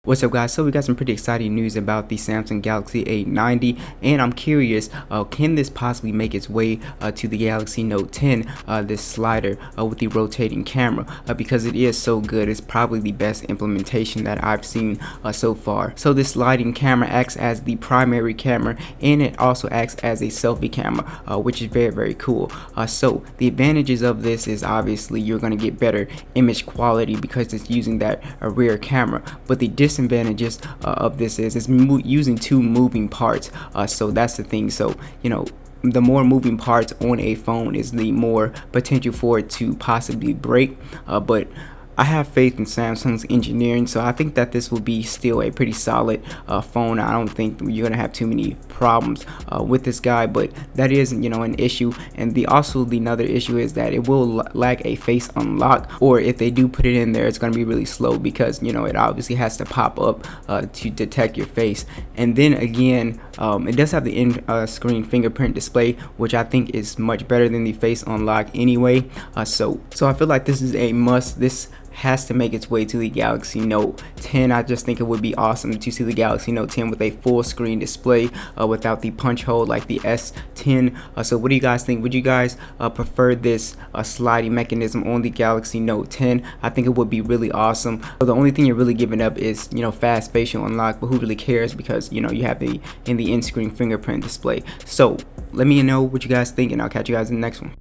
What's up, guys? So we got some pretty exciting news about the Samsung Galaxy A90, and I'm curious, can this possibly make its way to the Galaxy Note 10, this slider with the rotating camera, because it is so good. It's probably the best implementation that I've seen so far. So this sliding camera acts as the primary camera, and it also acts as a selfie camera, which is very, very cool. So the advantages of this is obviously you're going to get better image quality because it's using that rear camera, but the disadvantages of this is it's using two moving parts, so that's the thing. So the more moving parts on a phone is the more potential for it to possibly break, but I have faith in Samsung's engineering, so I think that this will be still a pretty solid phone. I don't think you're gonna have too many problems with this guy, but that is an issue. And the another issue is that it will lack a face unlock, or if they do put it in there, it's gonna be really slow because it obviously has to pop up to detect your face. And then again, it does have the in-screen fingerprint display, which I think is much better than the face unlock anyway. So I feel like this is a must. This has to make its way to the Galaxy Note 10. I just think it would be awesome to see the Galaxy Note 10 with a full screen display without the punch hole like the S10. So what do you guys think? Would you guys prefer this sliding mechanism on the Galaxy Note 10? I think it would be really awesome. So the only thing you're really giving up is fast facial unlock, but who really cares, because you have the in-screen fingerprint display. So let me know what you guys think, and I'll catch you guys in the next one.